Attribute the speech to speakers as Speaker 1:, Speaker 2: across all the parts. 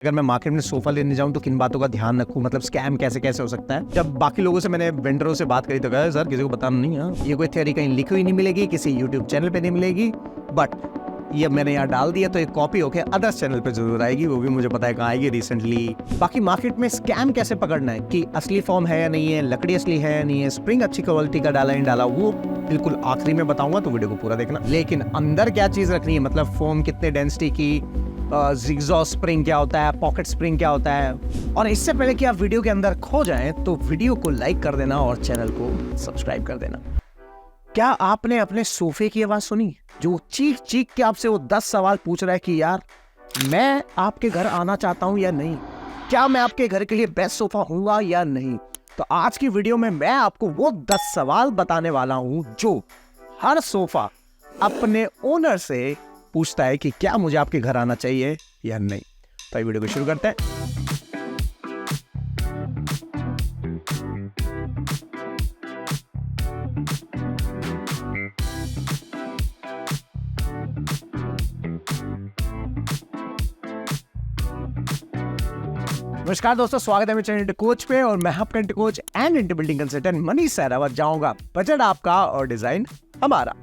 Speaker 1: अगर मैं मार्केट में सोफा लेने जाऊं तो किन बातों का ध्यान रखूं, मतलब स्कैम कैसे कैसे हो सकता है। जब बाकी लोगों से मैंने वेंडरों से बात करी तो कहा सर किसी को बताना नहीं है, ये कोई थ्योरी कहीं लिखी हुई नहीं मिलेगी, किसी यूट्यूब चैनल पे नहीं मिलेगी, बट ये मैंने यहाँ डाल दिया तो एक कॉपी होकर अदर्स चैनल पे जरूर आएगी, वो भी मुझे पता है कहाँ आएगी रिसेंटली। बाकी मार्केट में स्कैम कैसे पकड़ना है कि असली फॉर्म है या नहीं है, लकड़ी असली है या नहीं है, स्प्रिंग अच्छी क्वालिटी का डाला नहीं डाला, वो बिल्कुल आखिरी में बताऊंगा, तो वीडियो को पूरा देखना। लेकिन अंदर क्या चीज रखनी है, मतलब फोम कितने डेंसिटी की, जिगजॉ स्प्रिंग क्या होता है, पॉकेट स्प्रिंग क्या होता है। और इससे पहले कि आप वीडियो के अंदर खो जाएं तो वीडियो को लाइक कर देना और चैनल को सब्सक्राइब कर देना। क्या आपने अपने सोफे की आवाज सुनी जो चीख चीख के आपसे वो 10 सवाल पूछ रहा है कि यार मैं आपके घर आना चाहता हूं या नहीं, क्या मैं आपके घर के लिए बेस्ट सोफा हूंगा या नहीं। तो आज की वीडियो में मैं आपको वो 10 सवाल बताने वाला हूं जो हर सोफा अपने ओनर से पूछता है कि क्या मुझे आपके घर आना चाहिए या नहीं। तो ये वीडियो को शुरू करते हैं। नमस्कार दोस्तों, स्वागत है मेरे चैनल इंटू कोच पे और मैं आपका into coach and into building consultant Manish Sehrawat. जाऊंगा बजट आपका और डिजाइन हमारा।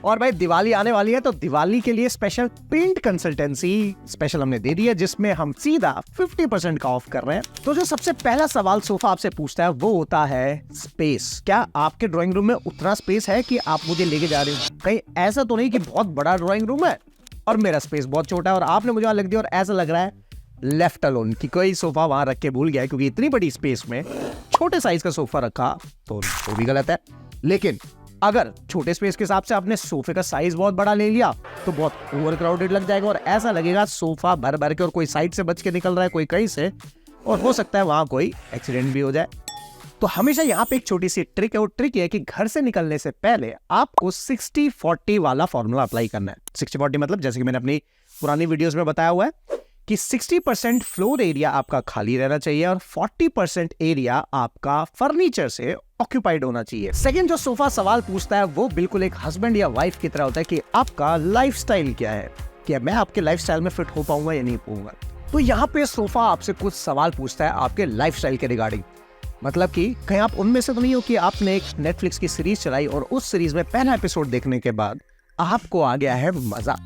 Speaker 1: और भाई दिवाली आने वाली है तो दिवाली के लिए स्पेशल पेंट कंसल्टेंसी स्पेशल हमने दे दी है, जिसमें हम सीधा 50% का ऑफ कर रहे हैं। तो जो सबसे पहला सवाल सोफा आपसे पूछता है वो होता है स्पेस। क्या आपके ड्राइंग रूम में उतना स्पेस है कि आप मुझे लेके जा रहे हो? कहीं ऐसा तो नहीं कि बहुत बड़ा ड्राइंग रूम है और मेरा स्पेस बहुत छोटा है और आपने मुझे वहां लग दिया और ऐसा लग रहा है लेफ्ट अलोन कि कोई सोफा वहां रख के भूल गया है, क्योंकि इतनी बड़ी स्पेस में छोटे साइज का सोफा रखा तो वो भी गलत है। लेकिन अगर छोटे स्पेस के हिसाब से आपने सोफे का साइज बहुत बड़ा ले लिया तो बहुत ओवर क्राउडेड लग जाएगा और ऐसा लगेगा सोफा भर भर के और कोई साइड से बच के निकल रहा है, कोई कहीं से, और हो सकता है वहां कोई एक्सीडेंट भी हो जाए। तो हमेशा यहाँ पे एक छोटी सी ट्रिक है, वो ट्रिक है कि घर से निकलने से पहले आपको 60-40 वाला फॉर्मूला अप्लाई करना है। 60-40 मतलब जैसे कि मैंने अपनी पुरानी वीडियोस में बताया हुआ है कि 60% फ्लोर एरिया आपका खाली रहना चाहिए और 40% एरिया आपका फर्नीचर से ऑक्यूपाइड होना चाहिए। सेकंड जो सोफा सवाल पूछता है वो बिल्कुल एक हस्बैंड या वाइफ की तरह होता है कि आपका लाइफस्टाइल क्या है, क्या मैं आपके लाइफस्टाइल में फिट हो पाऊंगा या नहीं पाऊंगा। तो यहाँ पे सोफा आपसे कुछ सवाल पूछता है आपके लाइफस्टाइल के रिगार्डिंग, मतलब कि कहीं आप उनमें से तो नहीं हो कि आपने एक नेटफ्लिक्स की सीरीज चलाई और उस सीरीज में पहला एपिसोड देखने के बाद आपको आ गया है मजा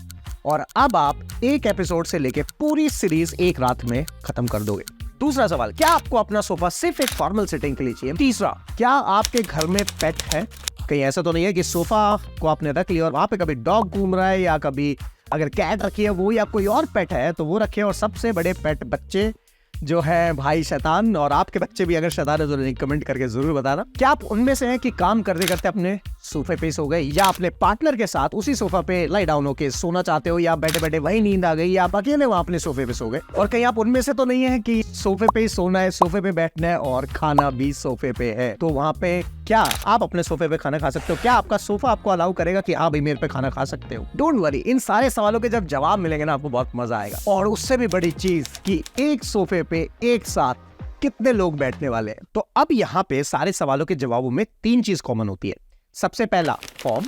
Speaker 1: और अब आप एक एपिसोड से लेके पूरी सीरीज एक रात में खत्म कर दोगे। दूसरा सवाल, क्या आपको अपना सोफा सिर्फ एक फॉर्मल सिटिंग के लिए चाहिए। तीसरा, क्या आपके घर में पेट है। कहीं ऐसा तो नहीं है कि सोफा को आपने रख लिया और वहां पे कभी डॉग घूम रहा है, या कभी अगर कैट रखी है वो, या कोई और पेट है तो वो रखे। और सबसे बड़े पेट बच्चे जो है भाई शैतान, और आपके बच्चे भी अगर शैतान है तो कमेंट करके जरूर बताना। क्या आप उनमें से हैं कि काम करते करते अपने सोफे पे सो गए, या अपने पार्टनर के साथ उसी सोफा पे लाई डाउन होके सोना चाहते हो, या बैठे बैठे वही नींद आ गई, या आप अकेले वहां अपने सोफे पे सो गए। और कहीं आप उनमें से तो नहीं है कि सोफे पे ही सोना है, सोफे पे बैठना है और खाना भी सोफे पे है, तो वहां पे क्या आप अपने सोफे पे खाना खा सकते हो? क्या आपका सोफा आपको अलाउ करेगा कि आप भी मेरे पे खाना खा सकते हो? डोंट वरी, इन सारे सवालों के जब जवाब मिलेंगे ना आपको बहुत मजा आएगा। और उससे भी बड़ी चीज कि एक सोफे पे एक साथ कितने लोग बैठने वाले हैं। तो अब यहाँ पे सारे सवालों के जवाबों में 3 चीज कॉमन होती है। सबसे पहला फॉर्म,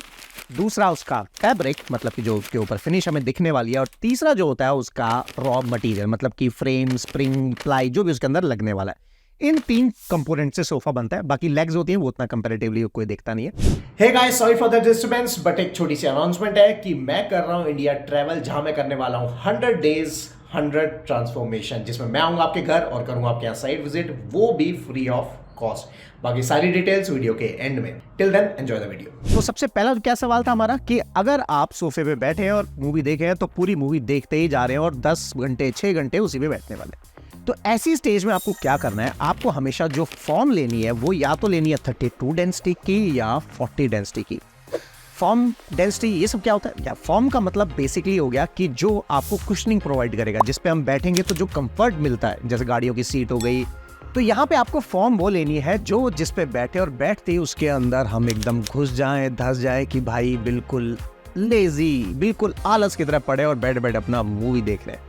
Speaker 1: दूसरा उसका फैब्रिक मतलब कि जो उसके ऊपर फिनिश हमें दिखने वाली है, और तीसरा जो होता है उसका रॉ मटेरियल मतलब कि फ्रेम, स्प्रिंग, प्लाई जो भी उसके अंदर लगने वाला है। इन 3 कंपोनेंट से सोफा बनता है। बाकी लेग्स होती हैं वो उतना कंपैरेटिवली कोई देखता नहीं है। Hey guys, sorry for the disturbance, but एक छोटी सी अनाउंसमेंट है कि मैं कर रहा हूं इंडिया ट्रैवल, जहां मैं करने वाला हूं 100 डेज 100 ट्रांसफॉर्मेशन, जिसमें मैं आऊंगा आपके घर और करूंगा आपके यहाँ साइट विजिट, वो भी फ्री ऑफ कॉस्ट। बाकी सारी डिटेल्स वीडियो के एंड में। Till then enjoy the video. तो सबसे पहला क्या सवाल था हमारा कि अगर आप सोफे पे बैठे हैं और मूवी देखे हैं तो पूरी मूवी देखते ही जा रहे हैं और 10 घंटे 6 घंटे उसी पे बैठने वाले। तो ऐसी स्टेज में आपको क्या करना है, आपको हमेशा जो फॉर्म लेनी है वो या तो लेनी है 32 डेंसिटी की या 40 डेंसिटी की। फॉर्म, डेंसिटी, ये सब क्या होता है? या फॉर्म का मतलब बेसिकली हो गया कि जो आपको कुशनिंग प्रोवाइड करेगा, जिस पे हम बैठेंगे तो जो कंफर्ट मिलता है, जैसे गाड़ियों की सीट हो गई। तो यहाँ पे आपको फॉर्म वो लेनी है जो जिस पे बैठे और बैठते ही उसके अंदर हम एकदम घुस जाएं, धस जाए कि भाई बिल्कुल लेजी, बिल्कुल आलस की तरह पड़े और बैठ बैठ अपना मूवी देख रहे हैं।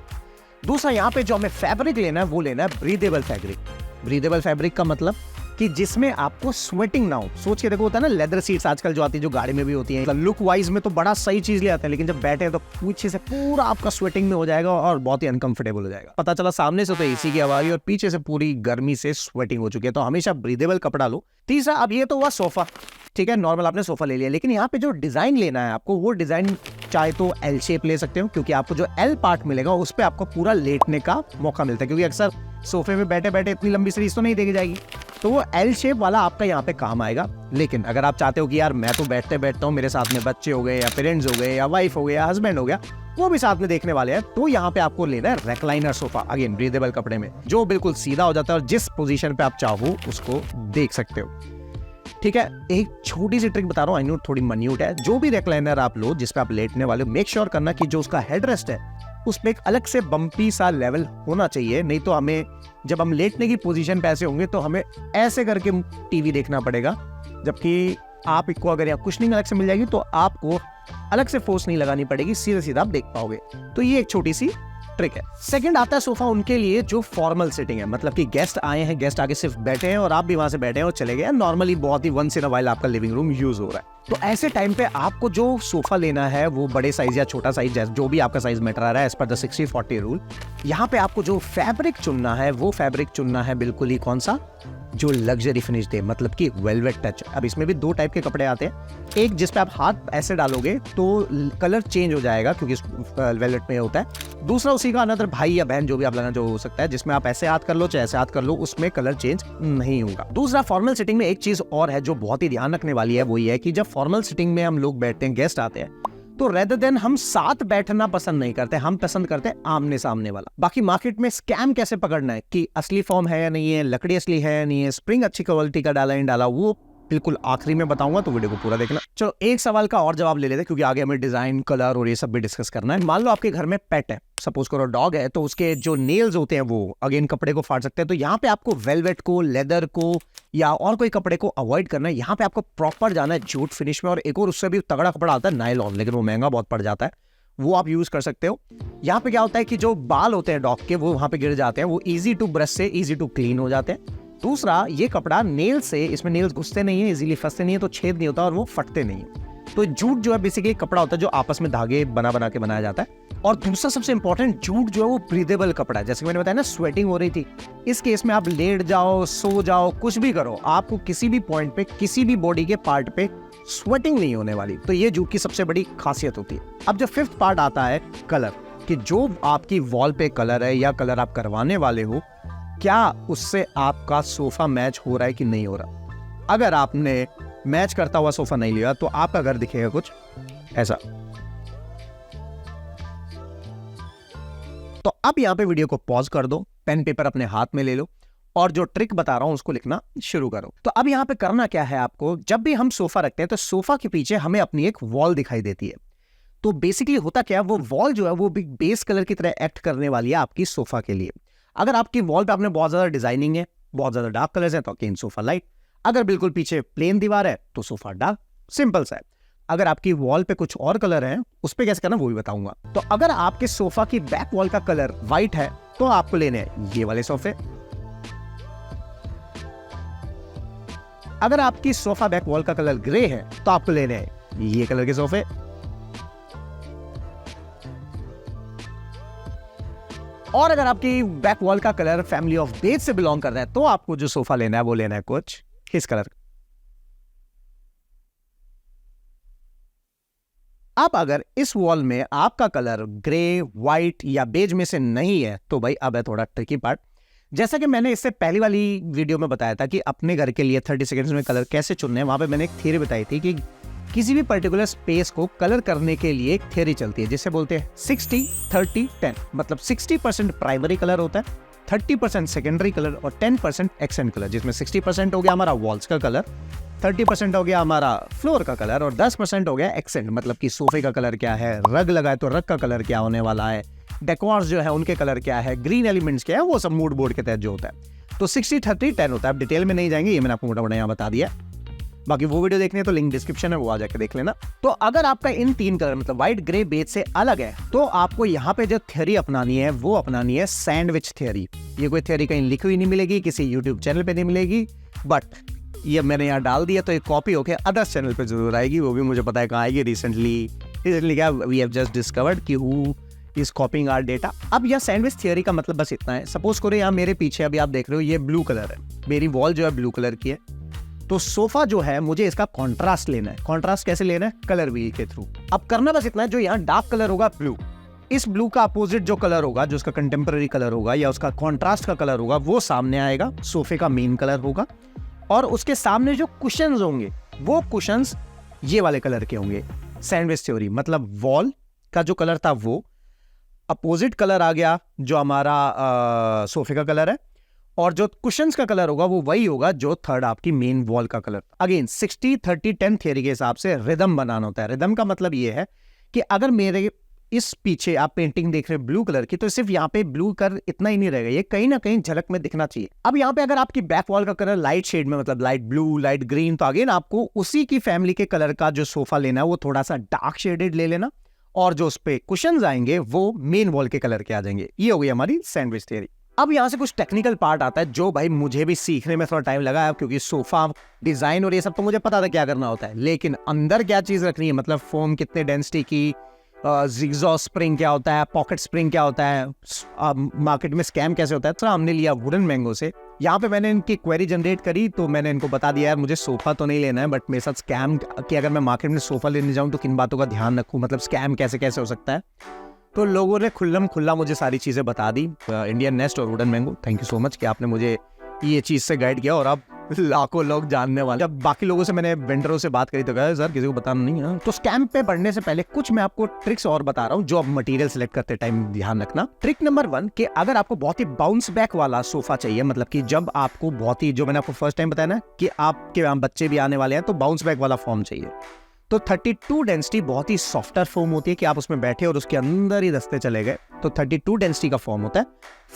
Speaker 1: दूसरा यहाँ पे जो हमें फैब्रिक लेना है वो लेना है ब्रीदेबल फैब्रिक। ब्रीदेबल फैब्रिक का मतलब कि जिसमें आपको स्वेटिंग ना हो। सोच के देखो, होता है ना लेदर सीट्स आजकल जो आती है, जो गाड़ी में भी होती है, लुक वाइज में तो बड़ा सही चीज ले आते हैं, लेकिन जब बैठे हैं तो पीछे से पूरा आपका स्वेटिंग में हो जाएगा और बहुत ही अनकंफर्टेबल हो जाएगा। पता चला सामने से तो एसी की हवा और पीछे से पूरी गर्मी से स्वेटिंग हो चुकी है। तो हमेशा ब्रीदेबल कपड़ा लो। तीसरा, अब ये तो हुआ सोफा, ठीक है, नॉर्मल आपने सोफा ले लिया, लेकिन यहाँ पे जो डिजाइन लेना है आपको, वो डिजाइन चाहे तो एल शेप ले सकते हो, क्योंकि आपको जो एल पार्ट मिलेगा उस पे आपको पूरा लेटने का मौका मिलता है, क्योंकि अक्सर सोफे में बैठे बैठे इतनी लंबी सीरीज तो नहीं देखी जाएगी, तो वो एल शेप वाला आपका यहाँ पे काम आएगा। लेकिन अगर आप चाहते हो कि यार मैं तो बैठते बैठता हूँ, मेरे साथ में बच्चे हो गए या पेरेंट्स हो गए या वाइफ हो गए या हस्बैंड हो गया, वो भी साथ में देखने वाले हैं, तो यहाँ पे आपको लेना है रेक्लाइनर सोफा, अगेन ब्रीदेबल कपड़े में, जो बिल्कुल सीधा हो जाता है और जिस पोजीशन पे आप चाहो उसको देख सकते हो। ठीक है, एक छोटी सी ट्रिक बता रहा हूँ, आई नो थोड़ी मन्यूट है। जो भी रेक्लाइनर आप लो जिसपे आप लेटने वाले हो, मेक श्योर करना कि जो उसका हेडरेस्ट है उस पे एक अलग से बम्पी सा लेवल होना चाहिए, नहीं तो हमें जब हम लेटने की पोजीशन पे ऐसे होंगे तो हमें ऐसे करके टीवी देखना पड़ेगा, जबकि आपको अगर यहाँ कुशनिंग अलग से मिल जाएगी तो आपको अलग से फोर्स नहीं लगानी पड़ेगी, सीधा सीधा आप देख पाओगे। तो ये एक छोटी सी ट्रिक है। सेकंड आता है सोफा उनके लिए जो फॉर्मल सिटिंग है, मतलब कि गेस्ट आए हैं, गेस्ट आके सिर्फ बैठे हैं और आप भी वहां से बैठे हैं और चले गए, नॉर्मली बहुत ही वंस इन अ वाइल आपका लिविंग रूम यूज हो रहा है। तो ऐसे टाइम पे आपको जो सोफा लेना है वो बड़े साइज या छोटा साइज, जो भी आपका साइज मैटर आ रहा है एज पर द 60-40 रूल, यहाँ पे आपको जो फैब्रिक चुनना है वो फैब्रिक चुनना है बिल्कुल ही कौन सा, जो लग्जरी फिनिश दे, मतलब कि वेलवेट टच। अब इसमें भी दो टाइप के कपड़े आते हैं, एक जिस पे आप हाथ ऐसे डालोगे तो कलर चेंज हो जाएगा क्योंकि वेलवेट में होता है, दूसरा उसी का अनदर भाई या बहन जो भी आप लगाना जो हो सकता है, जिसमें आप ऐसे हाथ कर लो चाहे ऐसे हाथ कर लो, उसमें कलर चेंज नहीं होगा। दूसरा, फॉर्मल सिटिंग में एक चीज और है जो बहुत ही ध्यान रखने वाली है, वो ये है कि जब फॉर्मल सिटिंग में हम लोग बैठते हैं, गेस्ट आते हैं, तो रेदर देन हम साथ बैठना पसंद नहीं करते, हम पसंद करते हैं आमने सामने वाला। बाकी मार्केट में स्कैम कैसे पकड़ना है कि असली फॉर्म है या नहीं है, लकड़ी असली है या नहीं है, स्प्रिंग अच्छी क्वालिटी का डाला नहीं डाला, वो बिल्कुल आखिरी में बताऊंगा, तो वीडियो को पूरा देखना। चलो एक सवाल का और जवाब ले लेते हैं, क्योंकि आगे हमें डिजाइन, कलर और ये सब भी डिस्कस करना है। मान लो आपके घर में पेट है, सपोज करो डॉग है, तो उसके जो नेल्स होते हैं वो अगेन कपड़े को फाड़ सकते हैं। तो यहाँ पे आपको वेलवेट को, लेदर को या और कोई कपड़े को अवॉइड करना है। यहाँ पे आपको प्रॉपर जाना है जूट फिनिश में, और एक और उससे भी तगड़ा कपड़ा आता है नायलॉन, लेकिन वो महंगा बहुत पड़ जाता है, वो आप यूज कर सकते हो। यहाँ पे क्या होता है कि जो बाल होते हैं डॉग के वो वहां पे गिर जाते हैं, वो इजी टू ब्रश से इजी टू क्लीन हो जाते हैं। दूसरा, ये कपड़ा नेल से, इसमें नेल्स घुसते नहीं है, इजीली फंसते नहीं है, तो छेद नहीं होता और वो फटते नहीं है। तो जूट जो है बेसिकली कपड़ा होता है जो आपस में धागे बना बना के बनाया जाता है। और दूसरा सबसे इंपॉर्टेंट, जूट जो है वो ब्रीदेबल कपड़ा है। जैसे मैंने बताया ना स्वेटिंग हो रही थी, इस केस में आप लेट जाओ, सो जाओ, कुछ भी करो, आपको किसी भी पॉइंट पे, किसी भी बॉडी के पार्ट पे स्वेटिंग नहीं होने वाली। तो ये जूट की सबसे बड़ी खासियत होती है। अब जो फिफ्थ पार्ट आता है कलर, कि जो आपकी वॉल पे कलर है या कलर आप करवाने वाले हो, क्या उससे आपका सोफा मैच हो रहा है कि नहीं हो रहा। अगर आपने मैच करता हुआ सोफा नहीं लिया तो आपका घर दिखेगा कुछ ऐसा। तो अब यहां पे वीडियो को पॉज कर दो, पेन पेपर अपने हाथ में ले लो और जो ट्रिक बता रहा हूं उसको लिखना शुरू करो। तो अब यहां पे करना क्या है आपको, जब भी हम सोफा रखते हैं तो सोफा के पीछे हमें अपनी एक वॉल दिखाई देती है। तो बेसिकली होता क्या है, वो वॉल जो है वो भी बेस कलर की तरह एक्ट करने वाली है आपकी सोफा के लिए। अगर आपकी वॉल पे आपने बहुत ज्यादा डिजाइनिंग है, बहुत ज्यादा डार्क कलर्स है, तो अगेन सोफा लाइट। अगर बिल्कुल पीछे प्लेन दीवार है तो सोफा डार्क, सिंपल सा है। अगर आपकी वॉल पे कुछ और कलर है, उस पे कैसे करना वो भी बताऊंगा। तो अगर आपके सोफा की बैक वॉल का कलर व्हाइट है तो आपको लेने हैं ये वाले सोफे। अगर आपकी सोफा बैक वॉल का कलर ग्रे है तो आपको लेने हैं ये कलर के सोफे। और अगर आपकी बैक वॉल का कलर फैमिली ऑफ बेज से बिलोंग कर रहा है तो आपको जो सोफा लेना है वो लेना है कुछ इस कलर। अब अगर इस वॉल में आपका कलर ग्रे, व्हाइट या बेज में से नहीं है तो भाई अब है थोड़ा ट्रिकी पार्ट। जैसा कि मैंने इससे पहली वाली वीडियो में बताया था कि अपने घर के लिए 30 सेकंड्स में कलर कैसे चुनने हैं, वहां पे मैंने एक थ्योरी बताई थी कि किसी भी पर्टिकुलर स्पेस को कलर करने के लिए एक थ्योरी चलती है जिसे बोलते हैं 60-30-10। मतलब 60% प्राइमरी कलर होता है, 30% सेकेंडरी कलर और 10% एक्सेंट कलर, जिसमें 60% हो गया हमारा वॉल्स का कलर, 30% हो गया हमारा फ्लोर का कलर और 10% हो गया एक्सेंट, मतलब कि सोफे का कलर क्या है, रग लगाए तो रग का कलर क्या होने वाला है, डेकोर्स जो है उनके कलर क्या है, ग्रीन एलिमेंट्स क्या है, वो सब मूड बोर्ड के तहत जो होता है। तो 60-30-10 होता है। अब डिटेल में नहीं जाएंगे, ये मैंने आपको मोटा मोटा यहाँ बता दिया। बाकी वो वीडियो देखनी है तो लिंक डिस्क्रिप्शन है, वो आ जाके देख लेना। तो अगर आपका इन तीन कलर मतलब व्हाइट, ग्रे, बेज से अलग है तो आपको यहाँ पे जो थ्योरी अपनानी है वो अपनानी है सैंडविच थ्योरी। ये कोई थ्योरी कहीं लिखी हुई नहीं मिलेगी, किसी यूट्यूब चैनल पे नहीं मिलेगी, बट ये मैंने यहाँ डाल दिया तो एक कॉपी होके अदर्स चैनल पे जरूर आएगी, वो भी मुझे पता है कहाँ आएगी। रिसेंटली क्या वी हैव जस्ट डिस्कवर्ड कि who is copying our data. अब यह सैंडविच थियरी का मतलब बस इतना है। सपोज करो यहाँ मेरे पीछे अभी आप देख रहे हो ये ब्लू कलर है, मेरी वॉल जो है ब्लू कलर की है, तो सोफा जो है मुझे इसका कॉन्ट्रास्ट लेना है। कॉन्ट्रास्ट कैसे लेना है? कलर व्हील के थ्रू। अब करना बस इतना है, जो यहाँ डार्क कलर होगा ब्लू, इस ब्लू का अपोजिट जो कलर होगा, जो उसका कंटेम्पररी कलर होगा या उसका कॉन्ट्रास्ट का कलर होगा, वो सामने आएगा, सोफे का मेन कलर होगा। और उसके सामने जो कुशन्स होंगे वो कुशन्स ये वाले कलर के होंगे। सैंडविच थ्योरी मतलब वॉल का जो कलर था वो, अपोजिट कलर आ गया जो हमारा सोफे का कलर है, और जो कुशन्स का कलर होगा वो वही होगा जो थर्ड आपकी मेन वॉल का कलर। अगेन 60-30-10 थियरी के हिसाब से रिदम बनाना होता है। रिदम का मतलब ये है कि अगर मेरे इस पीछे आप पेंटिंग देख रहे हैं ब्लू कलर की, तो सिर्फ यहाँ पे ब्लू कलर इतना ही नहीं रहेगा, ये कहीं ना कहीं झलक में दिखना चाहिए। अब यहाँ पे अगर आपकी बैक वॉल का कलर लाइट शेड में, मतलब लाइट ब्लू, लाइट ग्रीन, तो अगेन आपको उसी की फैमिली के कलर का जो सोफा लेना है वो थोड़ा सा डार्क शेडेड ले लेना, और जो उस पे कुशन्स आएंगे वो मेन वॉल के कलर के आ जाएंगे। ये हो गई हमारी सैंडविच थियरी। अब यहाँ से कुछ टेक्निकल पार्ट आता है जो भाई मुझे भी सीखने में थोड़ा टाइम लगा है, क्योंकि सोफा डिजाइन और ये सब तो मुझे पता था क्या करना होता है, लेकिन अंदर क्या चीज रखनी है, मतलब फोम कितने डेंसिटी की, जिगजॉ स्प्रिंग क्या होता है, पॉकेट स्प्रिंग क्या होता है, मार्केट में स्कैम कैसे होता है। तो हमने लिया वुडन मैंगो से। यहाँ पे मैंने इनकी क्वेरी जनरेट करी, तो मैंने इनको बता दिया यार मुझे सोफा तो नहीं लेना है, बट मेरे साथ स्कैम कि अगर मैं मार्केट में सोफा लेने जाऊँ तो किन बातों का ध्यान रखूँ, मतलब स्कैम कैसे कैसे हो सकता है। तो लोगों ने खुल्लम खुल्ला मुझे सारी चीज़ें बता दी। इंडियन नेस्ट और wooden mango, thank you so much कि आपने मुझे ये चीज़ से गाइड किया, और अब लाखों लोग जानने वाले। जब बाकी लोगों से मैंने वेंडरों से बात करी तो कहा सर किसी को बताना नहीं है। तो स्कैम पे बढ़ने से पहले कुछ मैं आपको ट्रिक्स और बता रहा हूँ जो आप मटेरियल सिलेक्ट करते टाइम ध्यान रखना। ट्रिक नंबर 1 कि अगर आपको बहुत ही बाउंस बैक वाला सोफा चाहिए, मतलब कि जब आपको बहुत ही, जो मैंने आपको फर्स्ट टाइम बताया ना कि आपके यहाँ बच्चे भी आने वाले हैं, तो बाउंस बैक वाला फॉर्म चाहिए, तो 32 डेंसिटी बहुत ही सॉफ्टर फॉर्म होती है कि आप उसमें बैठे और उसके अंदर ही दस्ते चले गए, तो 32 डेंसिटी का फॉर्म होता है।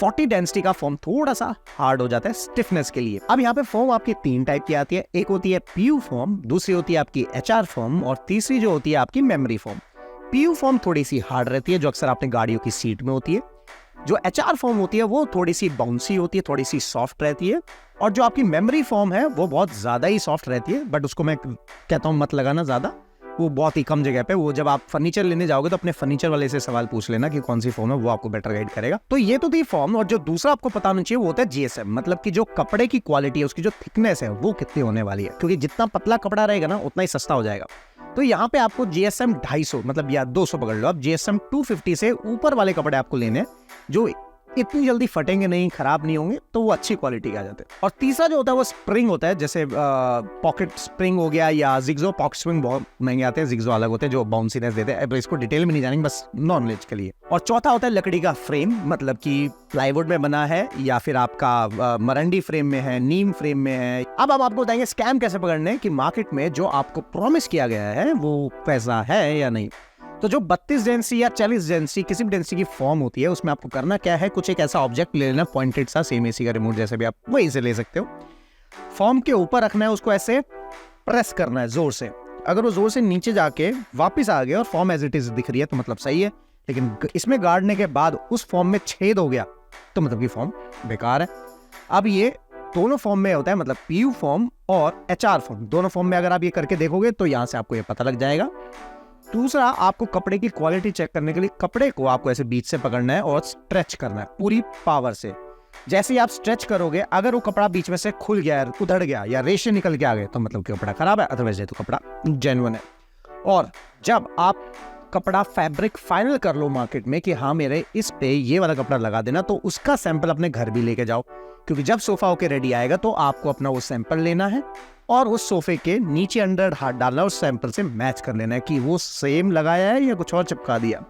Speaker 1: 40 डेंसिटी का फॉर्म थोड़ा सा हार्ड हो जाता है स्टिफनेस के लिए। अब यहाँ पे फॉर्म आपकी 3 टाइप की आती है, एक होती है पीयू फॉर्म, दूसरी होती है आपकी एचआर फॉर्म, और तीसरी जो होती है आपकी मेमोरी फॉर्म। पीयू फॉर्म थोड़ी सी हार्ड रहती है, जो अक्सर आपने गाड़ियों की सीट में होती है। जो एचआर फॉर्म होती है वो थोड़ी सी बाउंसी होती है, थोड़ी सी सॉफ्ट रहती है, और जो आपकी मेमोरी फॉर्म है वो बहुत ज्यादा ही सॉफ्ट रहती है, बट उसको मैं कहता हूँ मत लगाना ज्यादा, वो बहुत ही कम जगह पे। वो जब आप फर्नीचर लेने जाओगे तो अपने फर्नीचर वाले से सवाल पूछ लेना कि कौन सी फॉर्म है, वो आपको बेटर गाइड करेगा। तो ये तो थी फॉर्म, और जो दूसरा आपको पता होना चाहिए वो होता है जीएसएम, मतलब कि जो कपड़े की क्वालिटी है, उसकी जो थिकनेस है वो कितनी होने वाली है, क्योंकि जितना पतला कपड़ा रहेगा ना उतना ही सस्ता हो जाएगा। तो यहाँ पे आपको जीएसएम 250 मतलब या 200 पकड़ लो, अब जीएसएम 250 से ऊपर वाले कपड़े आपको लेने हैं जो इतनी जल्दी फटेंगे नहीं, खराब नहीं होंगे, तो वो अच्छी क्वालिटी के आ जाते हैं। और तीसरा जो होता है वो स्प्रिंग होता है, जैसे पॉकेट स्प्रिंग हो गया या जिगजो। पॉकेट स्प्रिंग बहुत महंगे आते हैं, जिगजो अलग होते हैं जो बाउंसीनेस देते हैं। अब इसको डिटेल में नहीं जानेंगे, बस नॉलेज के लिए। और चौथा होता है लकड़ी का फ्रेम, मतलब कि प्लाईवुड में बना है या फिर आपका मरंडी फ्रेम में है, नीम फ्रेम में है। अब हम आपको बताएंगे स्कैम कैसे पकड़ने कि मार्केट में जो आपको प्रॉमिस किया गया है वो पैसा है या नहीं। तो जो 32 डेंसिटी या 40 डेंसिटी किसी भी डेंसिटी की फॉर्म होती है, उसमें आपको करना क्या है, कुछ एक ऐसा ऑब्जेक्ट ले लेना, पॉइंटेड सा, सेम एसी का रिमोट जैसे भी आप वहीं से ले सकते हो। फॉर्म के ऊपर रखना है, उसको ऐसे प्रेस करना है जोर से। अगर वो जोर से नीचे जाके वापस आ गया और फॉर्म एज इट इज दिख रही है तो मतलब सही है, लेकिन इसमें गाड़ने के बाद उस फॉर्म में छेद हो गया तो मतलब कि फॉर्म बेकार है। अब ये दोनों फॉर्म में होता है, मतलब पीयू फॉर्म और एचआर फॉर्म, दोनों फॉर्म में अगर आप ये करके देखोगे तो यहां से आपको ये पता लग जाएगा। दूसरा, आपको कपड़े की क्वालिटी चेक करने के लिए कपड़े को आपको ऐसे बीच से पकड़ना है और स्ट्रेच करना है पूरी पावर से। जैसे ही आप स्ट्रेच करोगे, अगर वो कपड़ा बीच में से खुल गया, उधड़ गया या रेशे निकल के आ गए तो मतलब कि कपड़ा खराब है, अदरवाइज तो कपड़ा जेन्युइन है। और जब आप कपड़ा फैब्रिक फाइनल कर लो मार्केट में कि हाँ मेरे इस पे ये वाला कपड़ा लगा देना, तो उसका सैंपल अपने घर भी लेके जाओ, क्योंकि जब सोफा होके रेडी आएगा तो आपको अपना वो सैंपल लेना है और उस सोफे के नीचे अंडर हाथ डालना, उस सैंपल से मैच कर लेना है कि वो सेम लगाया है या कुछ और चिपका दिया।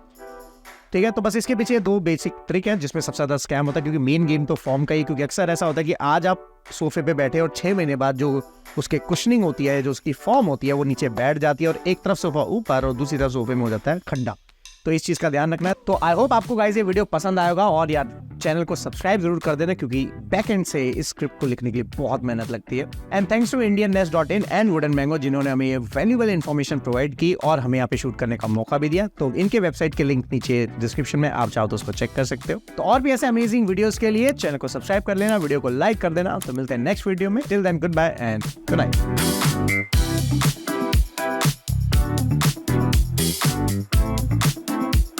Speaker 1: ठीक है, तो बस इसके पीछे 2 बेसिक ट्रिक है जिसमें सबसे ज्यादा स्कैम होता है, क्योंकि मेन गेम तो फॉर्म का ही। क्योंकि अक्सर ऐसा होता है कि आज आप सोफे पे बैठे और 6 महीने बाद जो उसके कुशनिंग होती है, जो उसकी फॉर्म होती है, वो नीचे बैठ जाती है और एक तरफ सोफा ऊपर और दूसरी तरफ सोफे में हो जाता है खड्डा। तो इस चीज का ध्यान रखना है। तो आई होप आपको गाइस ये वीडियो पसंद आएगा, और यार चैनल को सब्सक्राइब जरूर कर देना, क्योंकि बैक एंड से इस स्क्रिप्ट को लिखने के लिए बहुत मेहनत लगती है। And thanks to indiannest.in and wooden mango, जिन्होंने हमें ये वैल्यूएबल इन्फॉर्मेशन प्रोवाइड की और हमें यहाँ पे शूट करने का मौका भी दिया। तो इनके वेबसाइट के लिंक नीचे डिस्क्रिप्शन में, आप चाहो तो उसको चेक कर सकते हो। तो और भी ऐसे अमेजिंग वीडियोस के लिए चैनल को सब्सक्राइब कर लेना, वीडियो को लाइक कर देना। तो मिलते हैं नेक्स्ट वीडियो में। Till then good bye and good night.